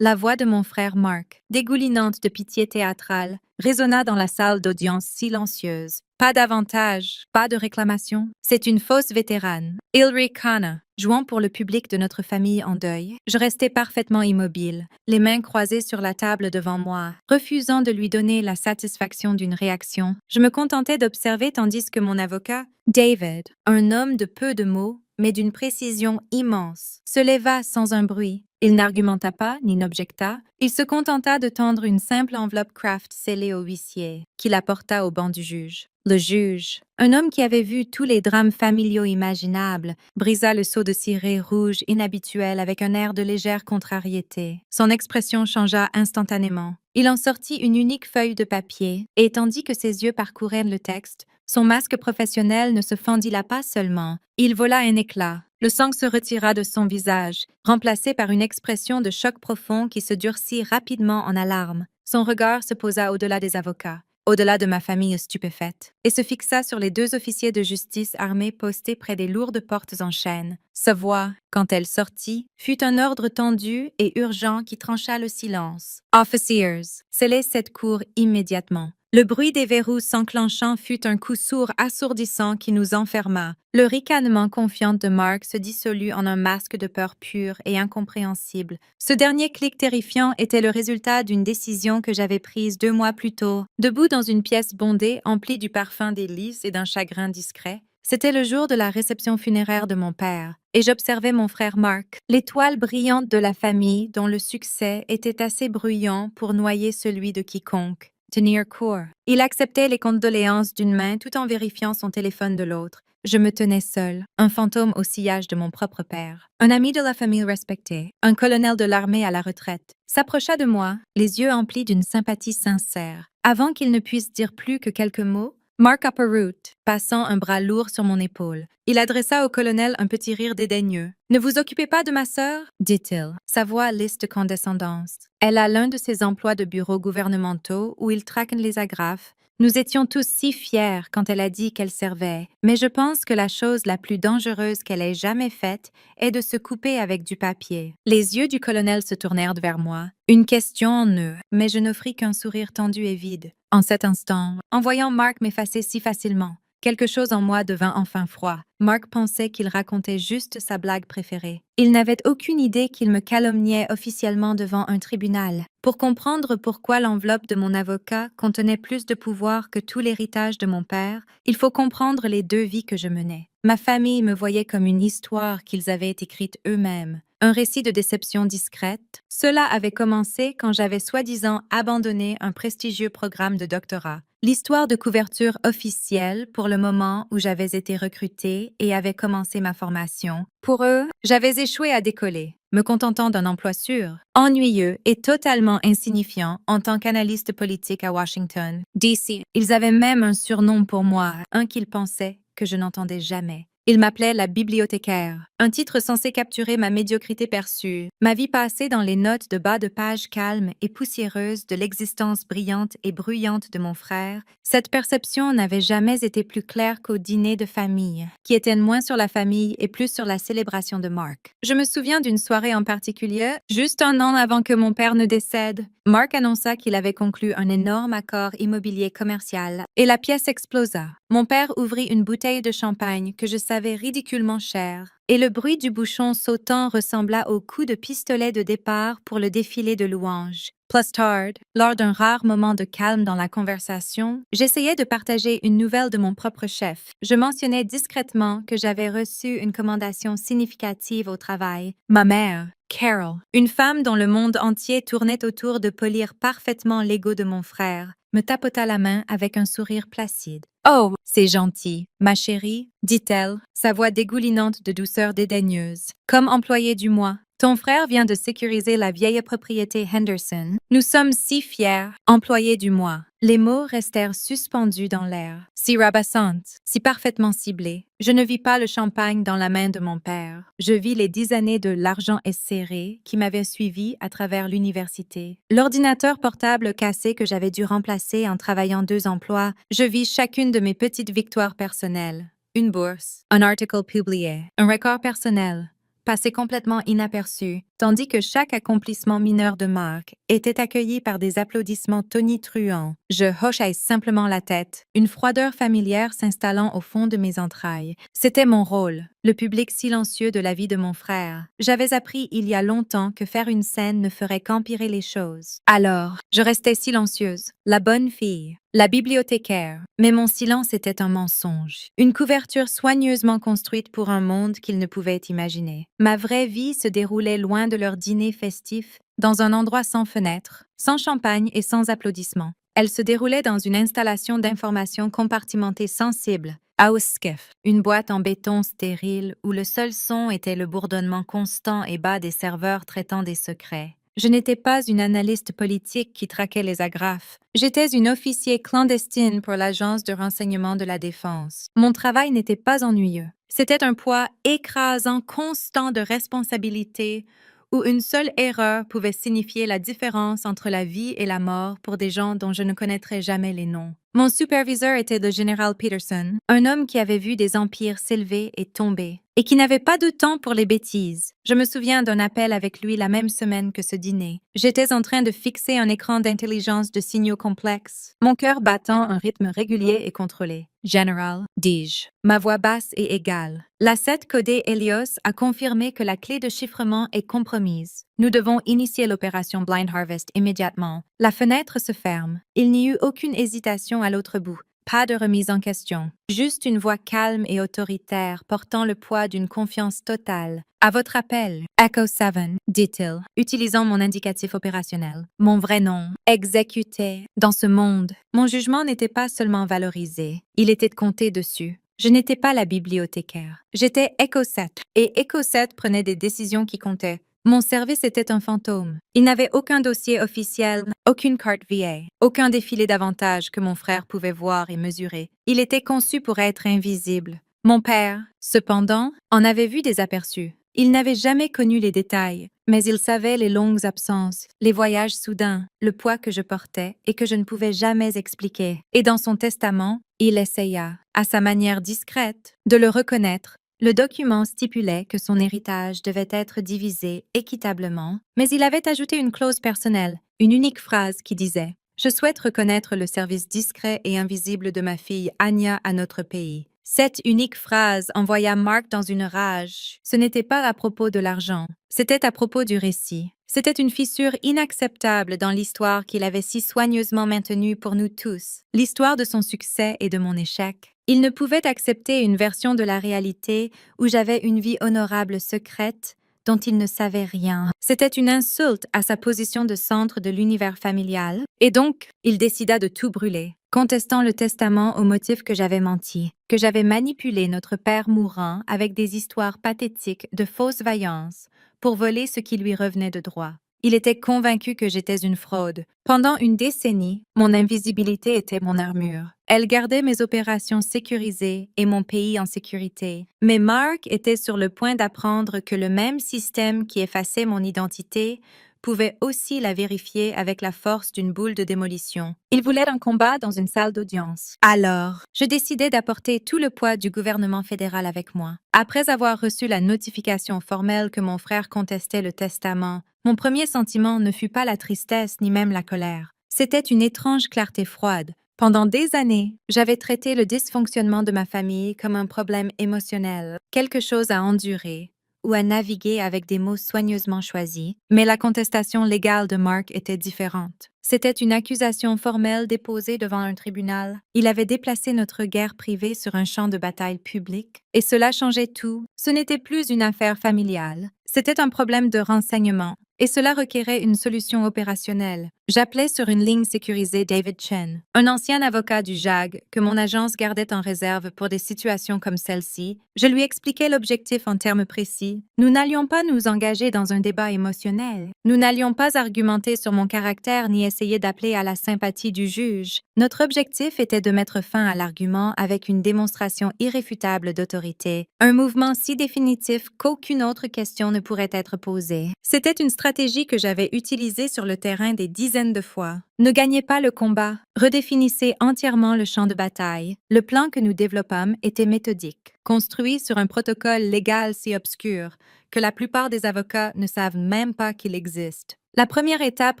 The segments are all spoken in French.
La voix de mon frère Mark, dégoulinante de pitié théâtrale, résonna dans la salle d'audience silencieuse. Pas d'avantage, pas de réclamation. C'est une fausse vétérane. Hilary Khanna, jouant pour le public de notre famille en deuil. Je restais parfaitement immobile, les mains croisées sur la table devant moi, refusant de lui donner la satisfaction d'une réaction. Je me contentais d'observer tandis que mon avocat, David, un homme de peu de mots, mais d'une précision immense, se leva sans un bruit. Il n'argumenta pas ni n'objecta. Il se contenta de tendre une simple enveloppe Kraft scellée au huissier, qu'il apporta au banc du juge. Le juge, un homme qui avait vu tous les drames familiaux imaginables, brisa le seau de ciré rouge inhabituel avec un air de légère contrariété. Son expression changea instantanément. Il en sortit une unique feuille de papier, et tandis que ses yeux parcouraient le texte, son masque professionnel ne se fendit là pas seulement, il vola un éclat. Le sang se retira de son visage, remplacé par une expression de choc profond qui se durcit rapidement en alarme. Son regard se posa au-delà des avocats, au-delà de ma famille stupéfaite, et se fixa sur les deux officiers de justice armés postés près des lourdes portes en chêne. Sa voix, quand elle sortit, fut un ordre tendu et urgent qui trancha le silence. « Officers !» scellez cette cour immédiatement. Le bruit des verrous s'enclenchant fut un coup sourd assourdissant qui nous enferma. Le ricanement confiant de Mark se dissolut en un masque de peur pure et incompréhensible. Ce dernier clic terrifiant était le résultat d'une décision que j'avais prise 2 mois plus tôt. Debout dans une pièce bondée, emplie du parfum des lys et d'un chagrin discret, c'était le jour de la réception funéraire de mon père, et j'observais mon frère Mark, l'étoile brillante de la famille dont le succès était assez bruyant pour noyer celui de quiconque. Tenir court. Il acceptait les condoléances d'une main tout en vérifiant son téléphone de l'autre. Je me tenais seule, un fantôme au sillage de mon propre père. Un ami de la famille respecté, un colonel de l'armée à la retraite, s'approcha de moi, les yeux emplis d'une sympathie sincère. Avant qu'il ne puisse dire plus que quelques mots, Mark Upperroot, passant un bras lourd sur mon épaule. Il adressa au colonel un petit rire dédaigneux. « Ne vous occupez pas de ma sœur ?» dit-il, sa voix lisse de condescendance. Elle a l'un de ces emplois de bureaux gouvernementaux où ils traquent les agrafes. Nous étions tous si fiers quand elle a dit qu'elle servait, mais je pense que la chose la plus dangereuse qu'elle ait jamais faite est de se couper avec du papier. Les yeux du colonel se tournèrent vers moi. Une question en eux, mais je n'offris qu'un sourire tendu et vide. En cet instant, en voyant Mark m'effacer si facilement, quelque chose en moi devint enfin froid. Mark pensait qu'il racontait juste sa blague préférée. Il n'avait aucune idée qu'il me calomniait officiellement devant un tribunal. Pour comprendre pourquoi l'enveloppe de mon avocat contenait plus de pouvoir que tout l'héritage de mon père, il faut comprendre les 2 vies que je menais. Ma famille me voyait comme une histoire qu'ils avaient écrite eux-mêmes. Un récit de déception discrète. Cela avait commencé quand j'avais soi-disant abandonné un prestigieux programme de doctorat. L'histoire de couverture officielle pour le moment où j'avais été recrutée et avait commencé ma formation. Pour eux, j'avais échoué à décoller, me contentant d'un emploi sûr, ennuyeux et totalement insignifiant en tant qu'analyste politique à Washington, D.C. Ils avaient même un surnom pour moi, un qu'ils pensaient que je n'entendais jamais. Il m'appelait la bibliothécaire, un titre censé capturer ma médiocrité perçue, ma vie passée dans les notes de bas de page calmes et poussiéreuses de l'existence brillante et bruyante de mon frère. Cette perception n'avait jamais été plus claire qu'au dîner de famille, qui était moins sur la famille et plus sur la célébration de Mark. Je me souviens d'une soirée en particulier, juste un an avant que mon père ne décède. Mark annonça qu'il avait conclu un énorme accord immobilier commercial et la pièce explosa. Mon père ouvrit une bouteille de champagne que je savais ridiculement chère, et le bruit du bouchon sautant ressembla au coup de pistolet de départ pour le défilé de louanges. Plus tard, lors d'un rare moment de calme dans la conversation, j'essayais de partager une nouvelle de mon propre chef. Je mentionnais discrètement que j'avais reçu une commendation significative au travail. Ma mère, Carol, une femme dont le monde entier tournait autour de polir parfaitement l'ego de mon frère, me tapota la main avec un sourire placide. « Oh, c'est gentil, ma chérie, dit-elle, sa voix dégoulinante de douceur dédaigneuse. Comme employé du mois, ton frère vient de sécuriser la vieille propriété Henderson. Nous sommes si fiers, employé du mois. » Les mots restèrent suspendus dans l'air, si rabassantes, si parfaitement ciblés. Je ne vis pas le champagne dans la main de mon père. Je vis les 10 années de l'argent est serré qui m'avaient suivi à travers l'université. L'ordinateur portable cassé que j'avais dû remplacer en travaillant 2 emplois. Je vis chacune de mes petites victoires personnelles. Une bourse, un article publié, un record personnel, passé complètement inaperçu, tandis que chaque accomplissement mineur de Mark était accueilli par des applaudissements tonitruants. Je hochai simplement la tête, une froideur familière s'installant au fond de mes entrailles. C'était mon rôle, le public silencieux de la vie de mon frère. J'avais appris il y a longtemps que faire une scène ne ferait qu'empirer les choses. Alors, je restais silencieuse, la bonne fille, la bibliothécaire. Mais mon silence était un mensonge, une couverture soigneusement construite pour un monde qu'il ne pouvait imaginer. Ma vraie vie se déroulait loin de leur dîner festif, dans un endroit sans fenêtre, sans champagne et sans applaudissements. Elle se déroulait dans une installation d'information compartimentée sensible, Auskef, une boîte en béton stérile où le seul son était le bourdonnement constant et bas des serveurs traitant des secrets. Je n'étais pas une analyste politique qui traquait les agrafes. J'étais une officier clandestine pour l'Agence de renseignement de la Défense. Mon travail n'était pas ennuyeux. C'était un poids écrasant constant de responsabilité où une seule erreur pouvait signifier la différence entre la vie et la mort pour des gens dont je ne connaîtrais jamais les noms. Mon superviseur était le général Peterson, un homme qui avait vu des empires s'élever et tomber, et qui n'avait pas de temps pour les bêtises. Je me souviens d'un appel avec lui la même semaine que ce dîner. J'étais en train de fixer un écran d'intelligence de signaux complexes, mon cœur battant un rythme régulier et contrôlé. General, dis-je, ma voix basse et égale. L'asset codé Helios a confirmé que la clé de chiffrement est compromise. Nous devons initier l'opération Blind Harvest immédiatement. La fenêtre se ferme. Il n'y eut aucune hésitation à l'autre bout. Pas de remise en question. Juste une voix calme et autoritaire portant le poids d'une confiance totale. À votre appel, Echo 7, dit-il, utilisant mon indicatif opérationnel. Mon vrai nom, exécuté. Dans ce monde, mon jugement n'était pas seulement valorisé, il était compté dessus. Je n'étais pas la bibliothécaire. J'étais Echo 7, et Echo 7 prenait des décisions qui comptaient. Mon service était un fantôme. Il n'avait aucun dossier officiel, aucune carte VA, aucun défilé d'avantages que mon frère pouvait voir et mesurer. Il était conçu pour être invisible. Mon père, cependant, en avait vu des aperçus. Il n'avait jamais connu les détails, mais il savait les longues absences, les voyages soudains, le poids que je portais et que je ne pouvais jamais expliquer. Et dans son testament, il essaya, à sa manière discrète, de le reconnaître. Le document stipulait que son héritage devait être divisé équitablement, mais il avait ajouté une clause personnelle, une unique phrase qui disait « Je souhaite reconnaître le service discret et invisible de ma fille Anya à notre pays. » Cette unique phrase envoya Mark dans une rage. Ce n'était pas à propos de l'argent, c'était à propos du récit. C'était une fissure inacceptable dans l'histoire qu'il avait si soigneusement maintenue pour nous tous, l'histoire de son succès et de mon échec. Il ne pouvait accepter une version de la réalité où j'avais une vie honorable secrète dont il ne savait rien. C'était une insulte à sa position de centre de l'univers familial, et donc il décida de tout brûler, contestant le testament au motif que j'avais menti, que j'avais manipulé notre père mourant avec des histoires pathétiques de fausse vaillance pour voler ce qui lui revenait de droit. Il était convaincu que j'étais une fraude. Pendant une décennie, mon invisibilité était mon armure. Elle gardait mes opérations sécurisées et mon pays en sécurité. Mais Mark était sur le point d'apprendre que le même système qui effaçait mon identité pouvait aussi la vérifier avec la force d'une boule de démolition. Il voulait un combat dans une salle d'audience. Alors, je décidai d'apporter tout le poids du gouvernement fédéral avec moi. Après avoir reçu la notification formelle que mon frère contestait le testament, mon premier sentiment ne fut pas la tristesse ni même la colère. C'était une étrange clarté froide. Pendant des années, j'avais traité le dysfonctionnement de ma famille comme un problème émotionnel, quelque chose à endurer ou à naviguer avec des mots soigneusement choisis, mais la contestation légale de Mark était différente. C'était une accusation formelle déposée devant un tribunal. Il avait déplacé notre guerre privée sur un champ de bataille public, et cela changeait tout. Ce n'était plus une affaire familiale, c'était un problème de renseignement, et cela requérait une solution opérationnelle. J'appelais sur une ligne sécurisée David Chen, un ancien avocat du JAG que mon agence gardait en réserve pour des situations comme celle-ci. Je lui expliquais l'objectif en termes précis. Nous n'allions pas nous engager dans un débat émotionnel. Nous n'allions pas argumenter sur mon caractère ni essayer d'appeler à la sympathie du juge. Notre objectif était de mettre fin à l'argument avec une démonstration irréfutable d'autorité, un mouvement si définitif qu'aucune autre question ne pourrait être posée. C'était une stratégie que j'avais utilisée sur le terrain des 10 dizaines de fois. Ne gagnez pas le combat, redéfinissez entièrement le champ de bataille. Le plan que nous développâmes était méthodique, construit sur un protocole légal si obscur que la plupart des avocats ne savent même pas qu'il existe. La première étape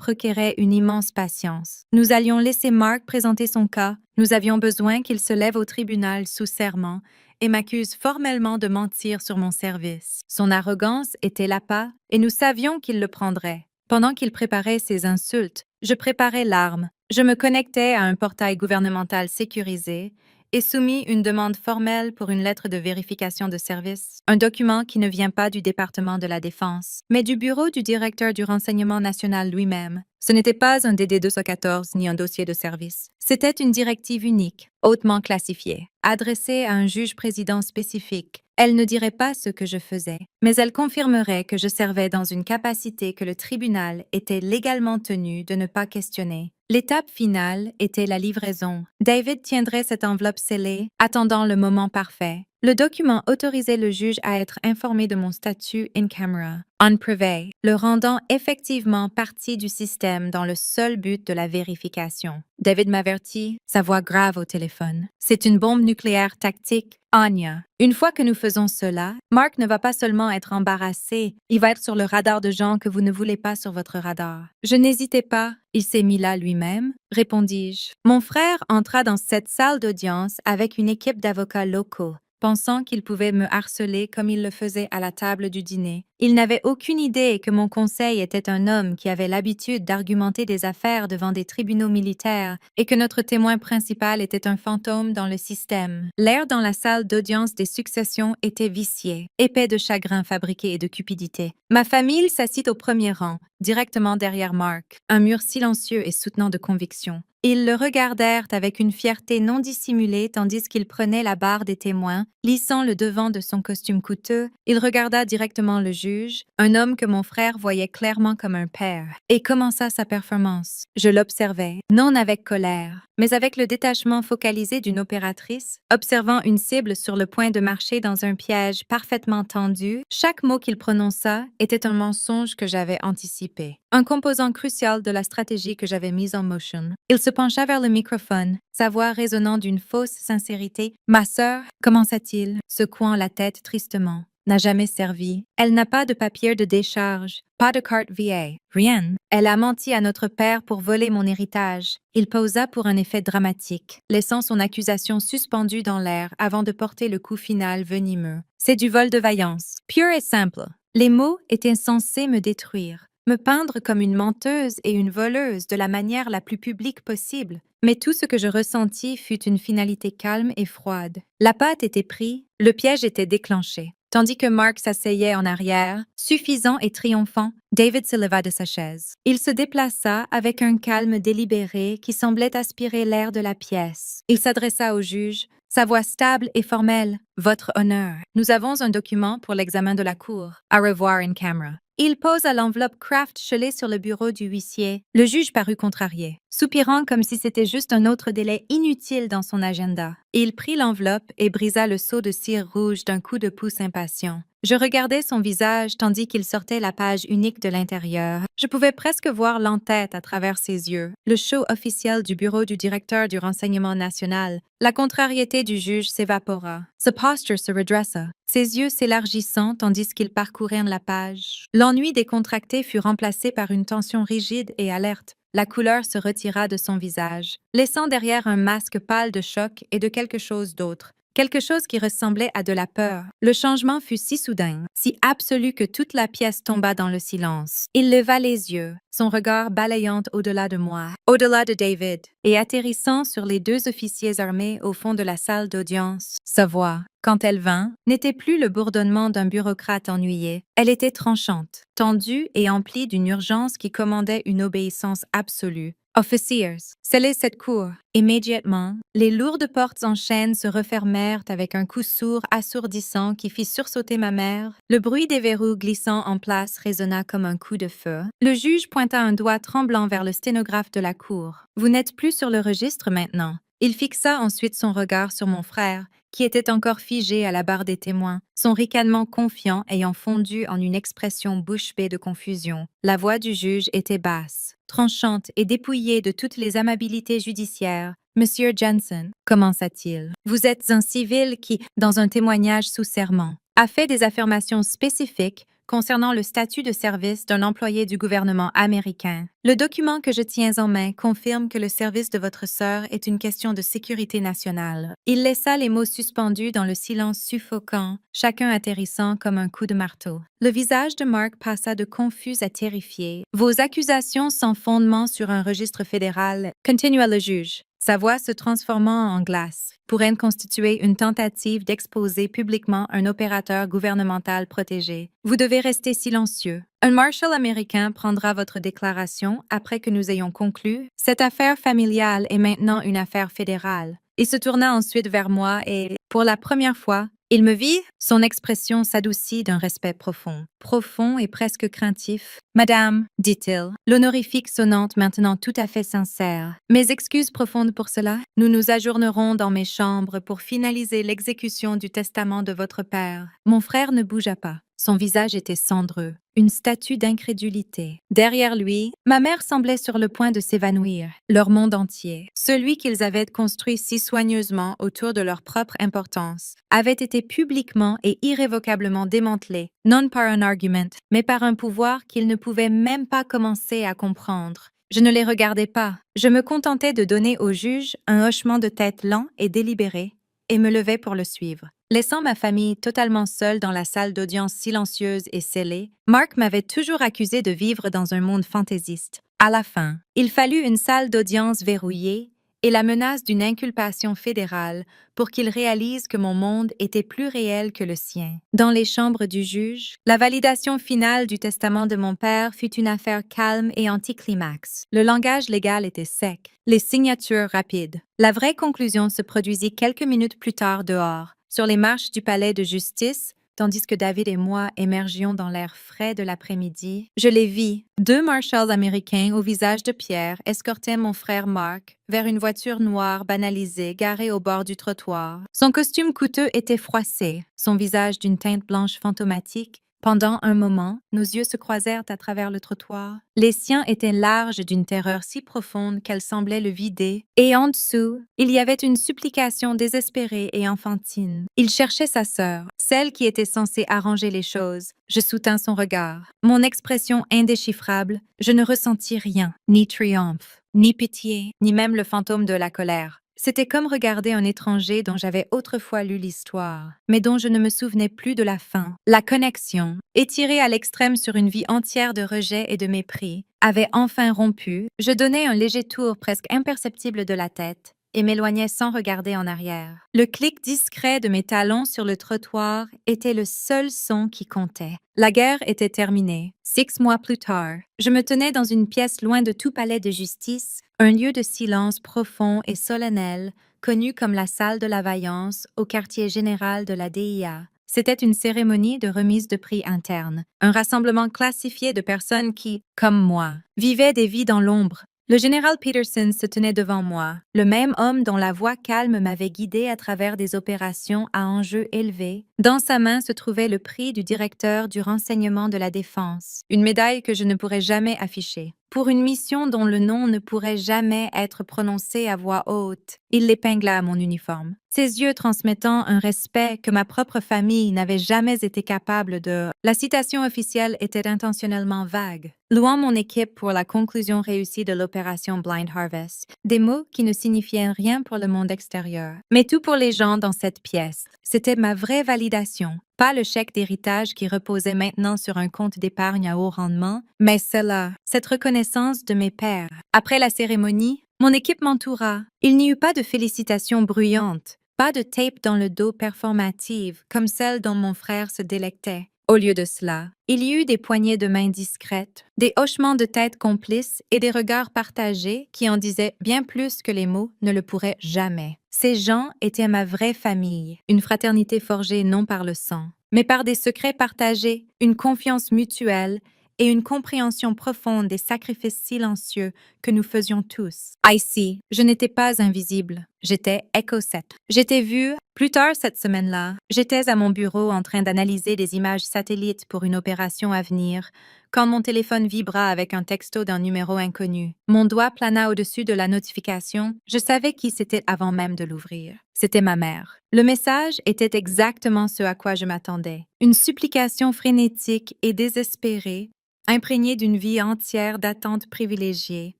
requérait une immense patience. Nous allions laisser Mark présenter son cas. Nous avions besoin qu'il se lève au tribunal sous serment et m'accuse formellement de mentir sur mon service. Son arrogance était l'appât et nous savions qu'il le prendrait. Pendant qu'il préparait ses insultes, je préparais l'arme. Je me connectais à un portail gouvernemental sécurisé et soumis une demande formelle pour une lettre de vérification de service, un document qui ne vient pas du département de la Défense, mais du bureau du directeur du renseignement national lui-même. Ce n'était pas un DD 214 ni un dossier de service. C'était une directive unique, hautement classifiée, adressée à un juge-président spécifique. Elle ne dirait pas ce que je faisais, mais elle confirmerait que je servais dans une capacité que le tribunal était légalement tenu de ne pas questionner. L'étape finale était la livraison. David tiendrait cette enveloppe scellée, attendant le moment parfait. Le document autorisait le juge à être informé de mon statut in camera, on privé, le rendant effectivement partie du système dans le seul but de la vérification. David m'avertit, sa voix grave au téléphone. C'est une bombe nucléaire tactique, Anya. Une fois que nous faisons cela, Mark ne va pas seulement être embarrassé, il va être sur le radar de gens que vous ne voulez pas sur votre radar. Je n'hésitais pas, il s'est mis là lui-même, répondis-je. Mon frère entra dans cette salle d'audience avec une équipe d'avocats locaux, pensant qu'il pouvait me harceler comme il le faisait à la table du dîner. Il n'avait aucune idée que mon conseil était un homme qui avait l'habitude d'argumenter des affaires devant des tribunaux militaires et que notre témoin principal était un fantôme dans le système. L'air dans la salle d'audience des successions était vicié, épais de chagrin fabriqué et de cupidité. Ma famille s'assit au premier rang, directement derrière Mark, un mur silencieux et soutenant de conviction. Ils le regardèrent avec une fierté non dissimulée tandis qu'il prenait la barre des témoins, lissant le devant de son costume coûteux. Il regarda directement le juge, un homme que mon frère voyait clairement comme un père, et commença sa performance. Je l'observais, non avec colère, mais avec le détachement focalisé d'une opératrice, observant une cible sur le point de marcher dans un piège parfaitement tendu. Chaque mot qu'il prononça était un mensonge que j'avais anticipé, un composant crucial de la stratégie que j'avais mise en motion. Il se pencha vers le microphone, sa voix résonnant d'une fausse sincérité. « Ma sœur, commença-t-il, secouant la tête tristement, n'a jamais servi. Elle n'a pas de papier de décharge, pas de carte VA, rien. Elle a menti à notre père pour voler mon héritage. » Il posa pour un effet dramatique, laissant son accusation suspendue dans l'air avant de porter le coup final venimeux. « C'est du vol de vaillance, pur et simple. » Les mots étaient censés me détruire, me peindre comme une menteuse et une voleuse de la manière la plus publique possible. Mais tout ce que je ressentis fut une finalité calme et froide. La patte était prise, le piège était déclenché. Tandis que Mark s'asseyait en arrière, suffisant et triomphant, David se leva de sa chaise. Il se déplaça avec un calme délibéré qui semblait aspirer l'air de la pièce. Il s'adressa au juge, sa voix stable et formelle. « Votre honneur, nous avons un document pour l'examen de la cour. Au revoir in camera. » Il posa l'enveloppe Kraft scellée sur le bureau du huissier. Le juge parut contrarié, soupirant comme si c'était juste un autre délai inutile dans son agenda. Il prit l'enveloppe et brisa le seau de cire rouge d'un coup de pouce impatient. Je regardais son visage tandis qu'il sortait la page unique de l'intérieur. Je pouvais presque voir l'entête à travers ses yeux, le show officiel du bureau du directeur du renseignement national. La contrariété du juge s'évapora. Sa posture se redressa, ses yeux s'élargissant tandis qu'il parcourait la page. L'ennui décontracté fut remplacé par une tension rigide et alerte. La couleur se retira de son visage, laissant derrière un masque pâle de choc et de quelque chose d'autre. Quelque chose qui ressemblait à de la peur. Le changement fut si soudain, si absolu que toute la pièce tomba dans le silence. Il leva les yeux, son regard balayant au-delà de moi, au-delà de David, et atterrissant sur les deux officiers armés au fond de la salle d'audience. Sa voix, quand elle vint, n'était plus le bourdonnement d'un bureaucrate ennuyé. Elle était tranchante, tendue et emplie d'une urgence qui commandait une obéissance absolue. Officiers, scellez cette cour. Immédiatement, les lourdes portes en chêne se refermèrent avec un coup sourd assourdissant qui fit sursauter ma mère. Le bruit des verrous glissant en place résonna comme un coup de feu. Le juge pointa un doigt tremblant vers le sténographe de la cour. « Vous n'êtes plus sur le registre maintenant. » Il fixa ensuite son regard sur mon frère, qui était encore figé à la barre des témoins, son ricanement confiant ayant fondu en une expression bouche bée de confusion. La voix du juge était basse, tranchante et dépouillée de toutes les amabilités judiciaires. Monsieur Jensen, commença-t-il, vous êtes un civil qui, dans un témoignage sous serment, a fait des affirmations spécifiques concernant le statut de service d'un employé du gouvernement américain. Le document que je tiens en main confirme que le service de votre sœur est une question de sécurité nationale. Il laissa les mots suspendus dans le silence suffocant, chacun atterrissant comme un coup de marteau. Le visage de Mark passa de confus à terrifié. Vos accusations sans fondement sur un registre fédéral, continua le juge, sa voix se transformant en glace, pourraient constituer une tentative d'exposer publiquement un opérateur gouvernemental protégé. Vous devez rester silencieux. Un marshal américain prendra votre déclaration après que nous ayons conclu. Cette affaire familiale est maintenant une affaire fédérale. Il se tourna ensuite vers moi et, pour la première fois, il me vit, son expression s'adoucit d'un respect profond et presque craintif. Madame, dit-il, l'honorifique sonnante maintenant tout à fait sincère. Mes excuses profondes pour cela. Nous nous ajournerons dans mes chambres pour finaliser l'exécution du testament de votre père. Mon frère ne bougea pas. Son visage était cendreux, une statue d'incrédulité. Derrière lui, ma mère semblait sur le point de s'évanouir. Leur monde entier, celui qu'ils avaient construit si soigneusement autour de leur propre importance, avait été publiquement et irrévocablement démantelé, non par un argument, mais par un pouvoir qu'ils ne pouvaient même pas commencer à comprendre. Je ne les regardais pas. Je me contentais de donner au juge un hochement de tête lent et délibéré, et me levais pour le suivre. Laissant ma famille totalement seule dans la salle d'audience silencieuse et scellée, Mark m'avait toujours accusé de vivre dans un monde fantaisiste. À la fin, il fallut une salle d'audience verrouillée et la menace d'une inculpation fédérale pour qu'il réalise que mon monde était plus réel que le sien. Dans les chambres du juge, la validation finale du testament de mon père fut une affaire calme et anticlimax. Le langage légal était sec, les signatures rapides. La vraie conclusion se produisit quelques minutes plus tard dehors, sur les marches du palais de justice, tandis que David et moi émergions dans l'air frais de l'après-midi. Je les vis. 2 marshals américains au visage de pierre escortaient mon frère Mark vers une voiture noire banalisée garée au bord du trottoir. Son costume coûteux était froissé, son visage d'une teinte blanche fantomatique. Pendant un moment, nos yeux se croisèrent à travers le trottoir. Les siens étaient larges d'une terreur si profonde qu'elle semblait le vider, et en dessous, il y avait une supplication désespérée et enfantine. Il cherchait sa sœur, celle qui était censée arranger les choses. Je soutins son regard. Mon expression indéchiffrable, je ne ressentis rien, ni triomphe, ni pitié, ni même le fantôme de la colère. C'était comme regarder un étranger dont j'avais autrefois lu l'histoire, mais dont je ne me souvenais plus de la fin. La connexion, étirée à l'extrême sur une vie entière de rejet et de mépris, avait enfin rompu. Je donnai un léger tour presque imperceptible de la tête et m'éloignai sans regarder en arrière. Le clic discret de mes talons sur le trottoir était le seul son qui comptait. La guerre était terminée. 6 mois plus tard, je me tenais dans une pièce loin de tout palais de justice, un lieu de silence profond et solennel, connu comme la salle de la vaillance au quartier général de la DIA. C'était une cérémonie de remise de prix interne, un rassemblement classifié de personnes qui, comme moi, vivaient des vies dans l'ombre. Le général Peterson se tenait devant moi, le même homme dont la voix calme m'avait guidé à travers des opérations à enjeux élevés. Dans sa main se trouvait le prix du directeur du renseignement de la défense, une médaille que je ne pourrais jamais afficher. Pour une mission dont le nom ne pourrait jamais être prononcé à voix haute, il l'épingla à mon uniforme, ses yeux transmettant un respect que ma propre famille n'avait jamais été capable de... La citation officielle était intentionnellement vague, louant mon équipe pour la conclusion réussie de l'opération Blind Harvest, des mots qui ne signifiaient rien pour le monde extérieur, mais tout pour les gens dans cette pièce. C'était ma vraie validation, pas le chèque d'héritage qui reposait maintenant sur un compte d'épargne à haut rendement, mais cela, cette reconnaissance de mes pairs. Après la cérémonie, mon équipe m'entoura. Il n'y eut pas de félicitations bruyantes, pas de tape dans le dos performative comme celle dont mon frère se délectait. Au lieu de cela, il y eut des poignées de main discrètes, des hochements de tête complices et des regards partagés qui en disaient bien plus que les mots ne le pourraient jamais. Ces gens étaient ma vraie famille, une fraternité forgée non par le sang, mais par des secrets partagés, une confiance mutuelle et une compréhension profonde des sacrifices silencieux que nous faisions tous. Ici, je n'étais pas invisible. J'étais Echo 7. J'étais vue. Plus tard cette semaine-là, j'étais à mon bureau en train d'analyser des images satellites pour une opération à venir, quand mon téléphone vibra avec un texto d'un numéro inconnu. Mon doigt plana au-dessus de la notification. Je savais qui c'était avant même de l'ouvrir. C'était ma mère. Le message était exactement ce à quoi je m'attendais. Une supplication frénétique et désespérée, imprégnée d'une vie entière d'attentes privilégiées.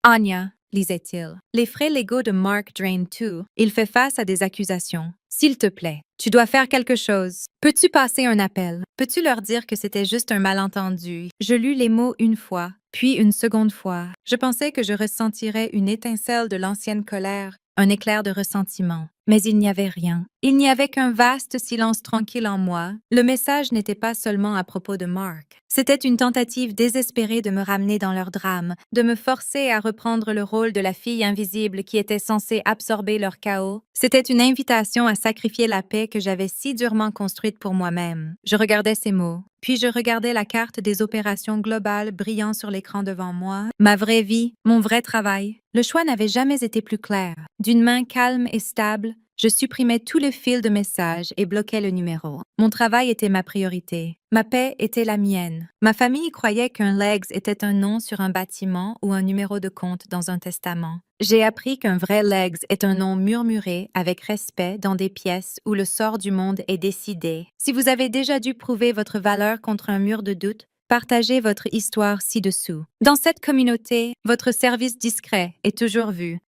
Anya, lisait-il. Les frais légaux de Mark drainent tout. Il fait face à des accusations. S'il te plaît, tu dois faire quelque chose. Peux-tu passer un appel? Peux-tu leur dire que c'était juste un malentendu? Je lus les mots une fois, puis une seconde fois. Je pensais que je ressentirais une étincelle de l'ancienne colère, un éclair de ressentiment. Mais il n'y avait rien. Il n'y avait qu'un vaste silence tranquille en moi. Le message n'était pas seulement à propos de Mark. C'était une tentative désespérée de me ramener dans leur drame, de me forcer à reprendre le rôle de la fille invisible qui était censée absorber leur chaos. C'était une invitation à sacrifier la paix que j'avais si durement construite pour moi-même. Je regardais ces mots, puis je regardais la carte des opérations globales brillant sur l'écran devant moi, ma vraie vie, mon vrai travail. Le choix n'avait jamais été plus clair. D'une main calme et stable, je supprimais tout le fil de messages et bloquais le numéro. Mon travail était ma priorité. Ma paix était la mienne. Ma famille croyait qu'un legs était un nom sur un bâtiment ou un numéro de compte dans un testament. J'ai appris qu'un vrai legs est un nom murmuré avec respect dans des pièces où le sort du monde est décidé. Si vous avez déjà dû prouver votre valeur contre un mur de doute, partagez votre histoire ci-dessous. Dans cette communauté, votre service discret est toujours vu.